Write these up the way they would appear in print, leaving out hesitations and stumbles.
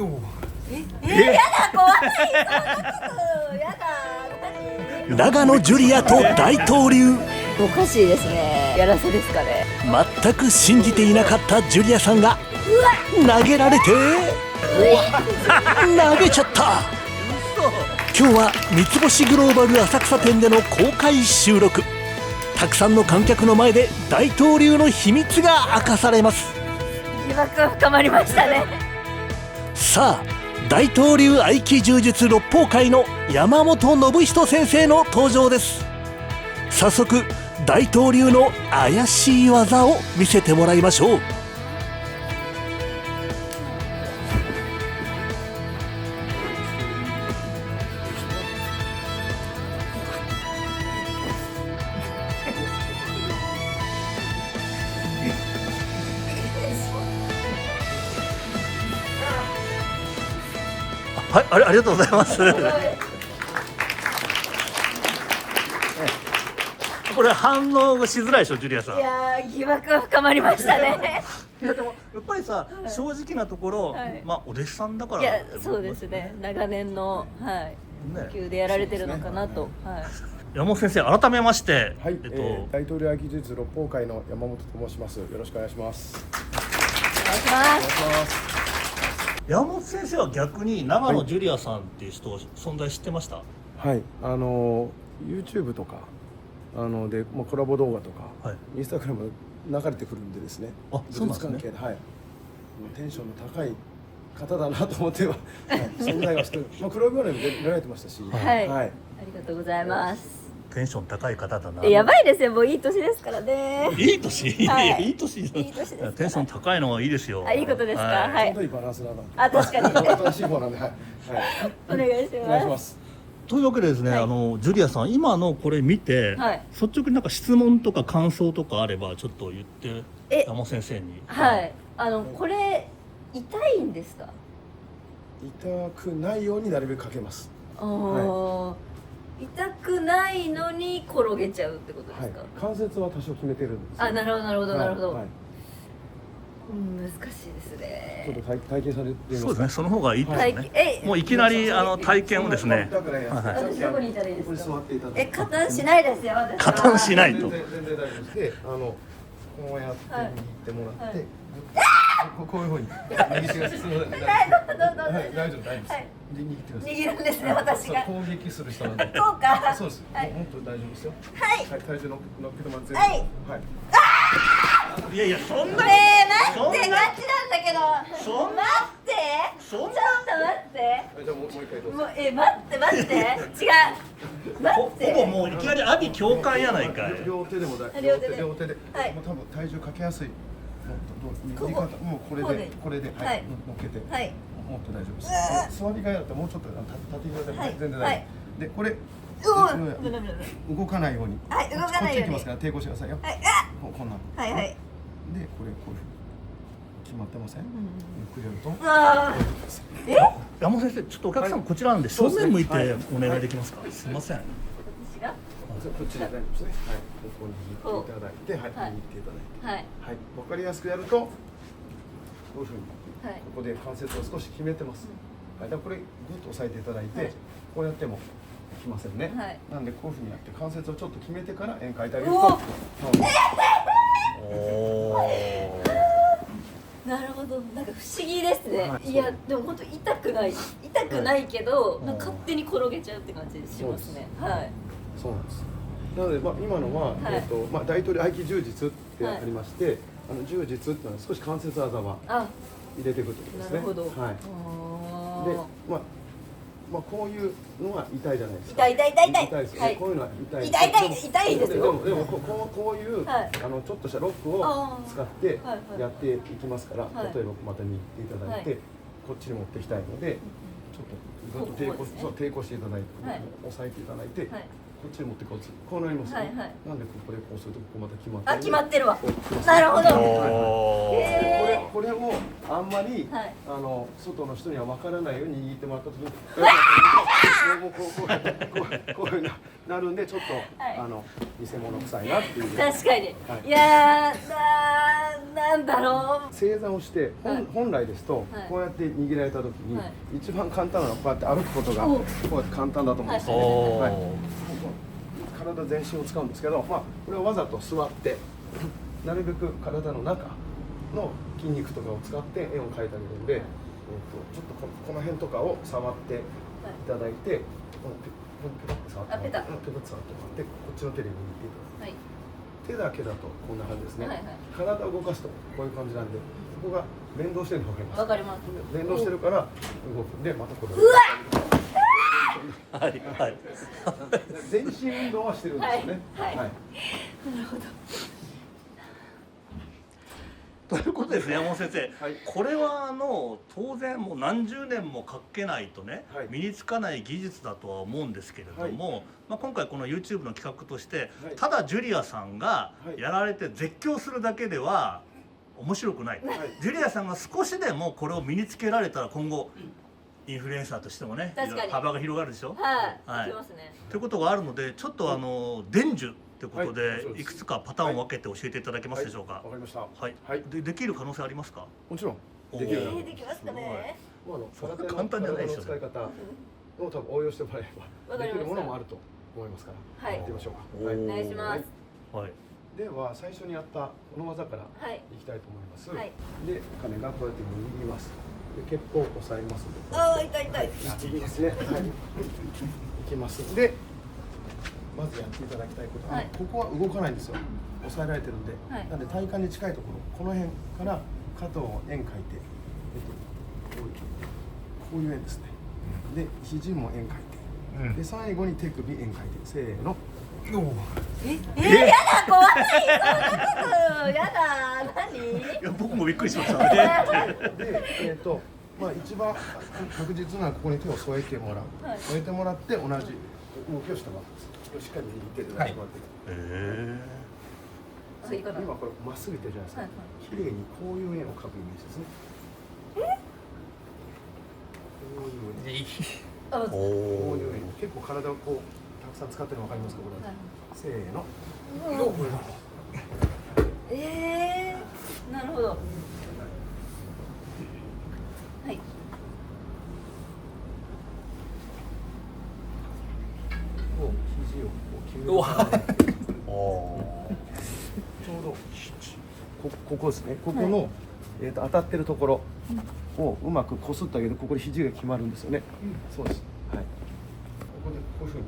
やだ、怖い。そんなことやだ。長野ジュリアと大東流。おかしいですね。やらせですかね。全く信じていなかったジュリアさんが投げられて投げちゃった。今日は三つ星グローバル浅草店での公開収録。たくさんの観客の前で大東流の秘密が明かされます。疑惑が深まりましたね。さあ、大東流合気柔術六法会の山本信人先生の登場です。早速大東流の怪しい技を見せてもらいましょう。はい、ありがとうございます。これ反応しづらいでしょ、ジュリアさん。いやー、疑惑が深まりましたね。いやでもやっぱりさ、正直なところ、まあお弟子さんだから。いや、そうですね。長年の普及でやられてるのかなと。山本先生、改めまして、はい、大東流合気柔術六法会の山本と申します。よろしくお願いします。お願いします。山本先生は逆に長野ジュリアさんっていう人、存在知ってました？はい、YouTube とかで、コラボ動画とか、インスタグラム流れてくるんでですね。あ、そうなんですね。関係で、はい。テンションの高い方だなと思っては、存在はしてる。黒い部分で出られてましたし、はい、ありがとうございます。テンション高い方だな。やばいですよ、もういい年ですからね。いい年、いい年。いい年です。テンション高いのはいいですよ。いいことですか。はい。ちょうどいいバランスだな。あ、確かに。新しい方なんで、はい。お願いします。お願いします。というわけでですね、ジュリアさん、今のこれ見て、率直になんか質問とか感想とかあればちょっと言って、山本先生に。はい。これ痛いんですか？痛くないようになるべくかけます。痛くないのに転げちゃうってことですか？関節は多少決めてるんです。あ、なるほどなるほどなるほど。難しいですね。ちょっと体験されてみますか？そうですね、その方がいいですね。もういきなり体験をですね。私どこにいたらいいですか？加担しないですよ。加担しないと。全然大丈夫です。こうやって握ってもらって、こういうふうに握ってください。大丈夫です。握るんですね、私が。攻撃する人なんで。そうか。そうです。本当大丈夫ですよ。はい。体重乗っけてもらって。はい。いやいや、そんな。待って、ガチなんだけど。待って。ちょっと待って。じゃあもう一回どうぞ。待って。違う。待って。ほぼもういきなり阿鼻教官やないかい。両手でも大丈夫。両手で。もう多分体重かけやすい。右肩もうこれで乗っけて。はい。もっと大丈夫です。座りがいだったらもうちょっと立ててください。全然大丈夫。でこれ動かないように。はい、動かないように。こっち行きますから抵抗してくださいよ。はい。こんな。はいはい。でこれこういうふうに決まってません？ゆっくりやると。山本先生、ちょっとお客さんこちらなんで正面向いてお願いできますか？すみません。私が？こっちで大丈夫ですね。はい。ここに握っていただいて、はい、握っていただいて。はい。はい。わかりやすくやるとこういうふうに。ここで関節を少し決めてます。はい、だからこれグッと押さえていただいて、こうやってもきませんね。なんでこういうふうにやって関節をちょっと決めてから円描いてあげると。なるほど、なんか不思議ですね。いや、でも本当痛くないけど、なんか勝手に転げちゃうって感じしますね。はい。そうなんです。なので今のは大東流合気柔術ってありまして、柔術っていうのは少し関節技は入れていくってことですね。なるほど。はい。で、こういうのは痛いじゃないですか。痛いですよね。こういうのは痛い。痛いですよ。でもこういうちょっとしたロックを使ってやっていきますから、例えばまた握っていただいてこっちに持っていきたいので、ちょっとぐっと抵抗していただいて、押さえていただいて。こっちに持ってこうなりますね。なんでこれこうするとここまた決まって。決まってるわ。なるほど。これをあんまり外の人には分からないように握ってもらった時にこういうになるんで、ちょっと偽物臭いなっていう。確かに。いやなんだろう。正座をしてはい本来ですとはいこうやって握られた時にはい一番簡単なのはこうやって歩くことがおこうやって簡単だと思うんですよね。おはいー体全身を使うんですけど、これをわざと座ってなるべく体の中の筋肉とかを使って絵を描いてあげるんで、ちょっとこの辺とかを触っていただいて、ペタッと触ってもらって、あペタッペタッと触ってもらって、こっちの手で握っていただはい。く。手だけだとこんな感じですね。はいはい体を動かすとこういう感じなんで、ここが連動してるの分かります。わかります。連動してるから動くんで、またこれ。はいはい全身運動はしてるんですよね。はいはいはいなるほど。ということですね、山本先生、はいこれは当然もう何十年もかけないとね、はい身につかない技術だとは思うんですけれども、今回この YouTube の企画として、はいただジュリアさんがはいやられて絶叫するだけでは面白くない、はいジュリアさんが少しでもこれを身につけられたら今後インフルエンサーとしてもね確かにいろいろ幅が広がるでしょ。はい。はいいきますね。ということがあるのでちょっと伝授ということで、はいそうですいくつかパターンを分けて教えていただけますでしょうか。わかりました。はい、はい。できる可能性ありますか。もちろんおーできるようにできますかね。そんな空手の簡単じゃないですよね体の使い方を多分応用してもらえばできわかりましたるものもあると思いますから、はいやってみましょうか。おはい。お願いします。はい。では最初にやったこの技からはい。いきたいと思います。はいで、金がこうやって握ります。で、血行を押さえますので。ああ痛い痛い。いいですね。はい。いきます。で、まずやっていただきたいことは、はいここは動かないんですよ。押さえられてるんで、はいなんで体幹に近いところ、この辺から肩を円描いて、こういう円ですね。で、肘も円描いて、で最後に手首円描いて、せーの。やだ怖い。そんなことやだ何？いや僕もびっくりしましたね。で、一番確実なのはここに手を添えてもらう。はい添えてもらって同じ動きをしたままです。しっかり握ってて、はい、あいいかな。今これまっすぐいってるじゃないですか。はい綺麗にこういう円を描くイメージですね。こういう円。あおこうおいう円。結構体をこうたくさん使ってるのわかりますかこれ。せーの。なるほど。はい。こう肘をこう決める。おおちょうどここですね。ここの、当たってるところをうまくこすってあげるとここで肘が決まるんですよね。そうです。はい。ここでこういうふうに。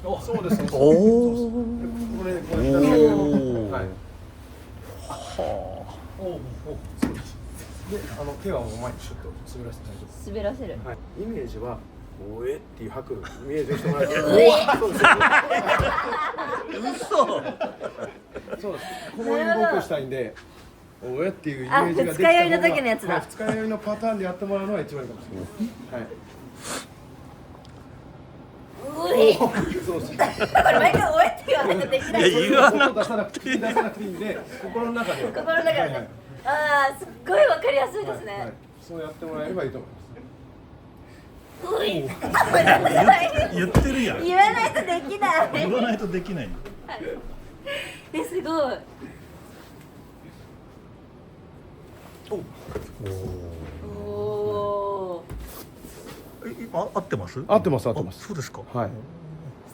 そうです。おおこれこうやってあげる。はい。そうです。で、手はもう前にシュッと滑らせて大丈夫。滑らせる。はい。イメージはおえっていう吐くイメージをしてもらって。そうです。そうです。こういう動きをしたいんで、おえっていうイメージができた方が。あ二日酔いの時のやつだはい二日酔いのパターンでやってもらうのが一番いいかもしれない。はい。そうです。これ毎回おえって言わないとできない。いや言わな音出さなくて、口出さなくていいんで、心の中で。心の中で。はいはいああすっごいわかりやすいですはいはねい。そうやってもらえればいいと思います。うい。ごめんなさい。言ってるやん。言わないとできない。言わないとできない。すごい。おお。合ってます？合ってます合ってます。そうですか。はい。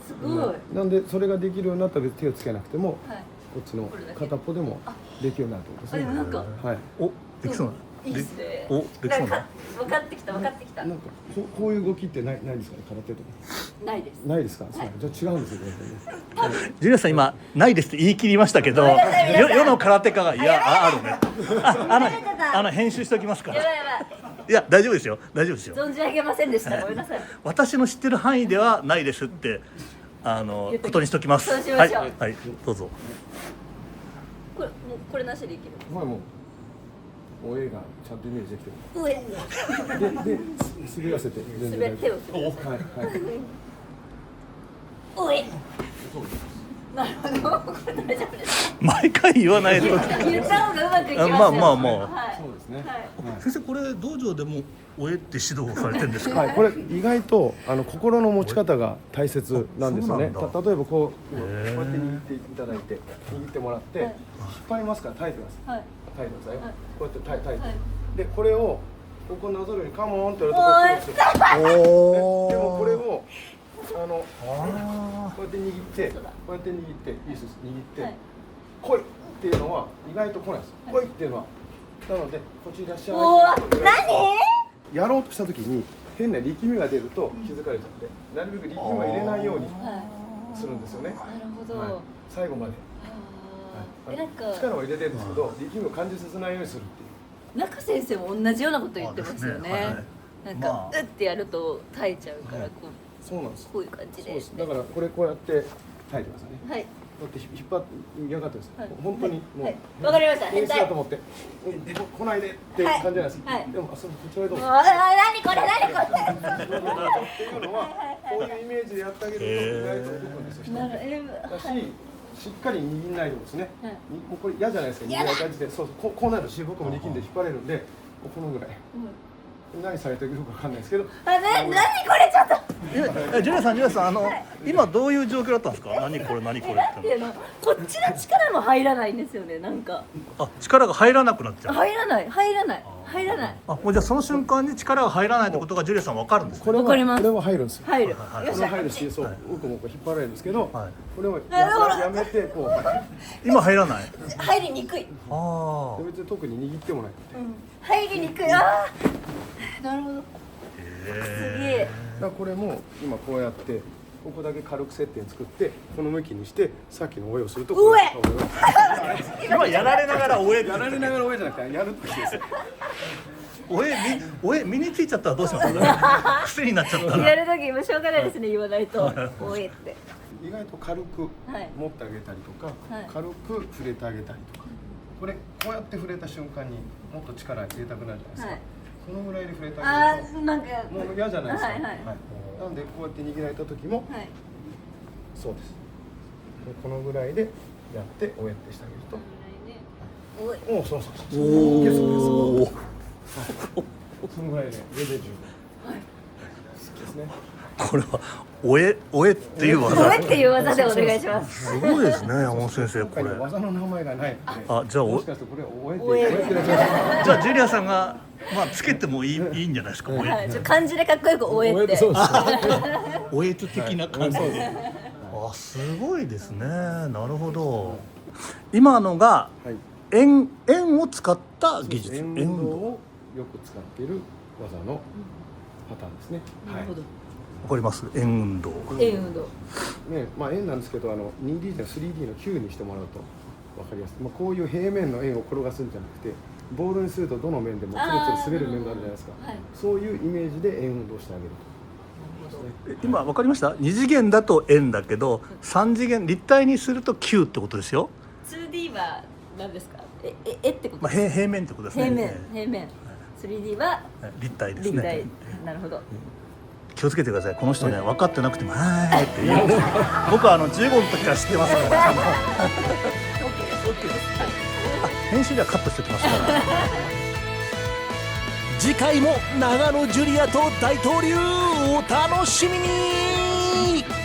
すごい。なんでそれができるようになったら手をつけなくても、はい。こっちの片っぽでもできるようになるってことですね。あでもなんかはい。おできそうな。いいですね。おできそうな。分かってきた分かってきた。なんかこういう動きってないですかね、空手とか。ないです。ないですか。そうじゃあ違うんですよ。これねジュリアさん今ないですって言い切りましたけど、ごめんなさい皆さん世の空手家がいやあるね。た編集しておきますから。やばいやばい。いや大丈夫ですよ大丈夫ですよ。存じ上げませんでした。ごめんなさい。私の知ってる範囲ではないですってことにしときます。そうしましょうはいはいどうぞ。これもうこれなしでいける。まあもうお絵がちゃんとイメージできて上。る。で滑らせて全然滑ってを大丈夫。はいはい。上。なるほど、これ大丈夫ですか。毎回言わないと言った方がうまくいきますよ。まあまあまあはいそうですね。はい先生、これ道場でもおえって指導されてるんですか？はい、これ意外と心の持ち方が大切なんですよね。あそうなんだ例えばこうへーやって握っていただいて握ってもらって、はい引っ張りますから耐えてください。はい耐えてくださいよ。はいこうやって耐えて、はいでこれをここなぞるようにカモンってやるとこう来るんですよ。おでもこれをあこうやって握ってそうだこうやって握っていいです握って、はい来いっていうのは意外と来ないです。来いっていうのはなのでこっちいらっしゃい。おー、何？やろうとした時に変な力みが出ると気づかれちゃってなるべく力みは入れないようにはするんですよね。い。なるほど。はい最後まで、あーなんか力を入れてるんですけど力みを感じさせないようにするっていう。中先生も同じようなこと言ってますよね。そうですねはいはいなんか、まあうってやると耐えちゃうから、はいこそうなんですうこういう感じで。そうです。だからこれこうやって耐えてくださいね。はい。こうやって引っ張って嫌がってです、はい本当にもう、はいわかりました変だと思って、来ないでっていう感じじゃないですか。はいでもそのこちらへどうぞ。もう何これ何こっていうのはこういうイメージでやってあげると意外と動くんですよ。人れ。なるだし、しっかり握んないでですね。はいもうこれ嫌じゃないですか。握らない感じで、そうこうなるし、僕も力んで引っ張れるんで、このぐらい。何されてるかわかんないですけど。何これちょっと。ジュニアさん、今どういう状況だったんですか？何これ何これなんていうの、こっちの力も入らないんですよね。なんかあ、力が入らなくなっちゃう。入らない。あ、もうじゃあその瞬間に力が入らないってことがジュリアさんわかるんですね。これはわかりますこれは入るんですよ。入る。よはいっしゃ。これは入るし、そう僕もこう引っ張られるんですけど、はいこれをなるほどやめてこう。今入らない。入りにくい。あ別に特に握ってもない。入りにくい。ああ。なるほど。すげえ。だからこれも今こうやってここだけ軽く接点作ってこの向きにしてさっきの応援をするとこうやって今やられながらおえやられながら応援じゃなくてやるってことですよ。おえ身についちゃったらどうしますか？癖になっちゃったら。やるときもしょうがないですね、言わないと。おえって。意外と軽くはい持ってあげたりとか、はい軽く触れてあげたりとか、これこうやって触れた瞬間にもっと力入れたくなるじゃないですか。はいそのぐらいで触れてああげるー、なんか。ともう嫌じゃないですか。はいはいなんでこうやって握られた時もはい。そうです。このぐらいでやって応援ってしてあげると。おい。おおそうそうそう。おいけそうお。です。そのぐらいでレベル10。好きですね。これはおえっていうお技。えっていう技でお願いします。すごいですね、山本先生これ。技の名前がないので。あ、じゃあもしかしてこれ応援って応援応援ってなっちゃう。じゃあジュリアさんがまあつけてもいいんじゃないですか。おはい、え。漢字でかっこよくおえって。そうです。おえつ的な感じそうでで。あ、すごいですね。なるほど。今のがはい。円を使った技術。運動をよく使っている技のパターンですね。なるほど。わかります？円運動。え運動。ね、まあ円なんですけど2D じゃ 3D の9にしてもらうと分かりやすい。まあこういう平面の円を転がすんじゃなくて、ボールにするとどの面でもツルツル滑る面があるじゃないですか。はい。そういうイメージで円運動してあげる今わかりました？二次元だと円だけど、三次元立体にすると9ってことですよ。 2D は何ですか？えってことまあですか？平面ってことですね。平面。3D は立体ですね。立体。なるほど。気をつけてください。この人ね、分かってなくても「はーい」って言うんですよ。僕は15の時から知ってますから。編集ではカットしておきますから。次回も長野ジュリアと大東流お楽しみに。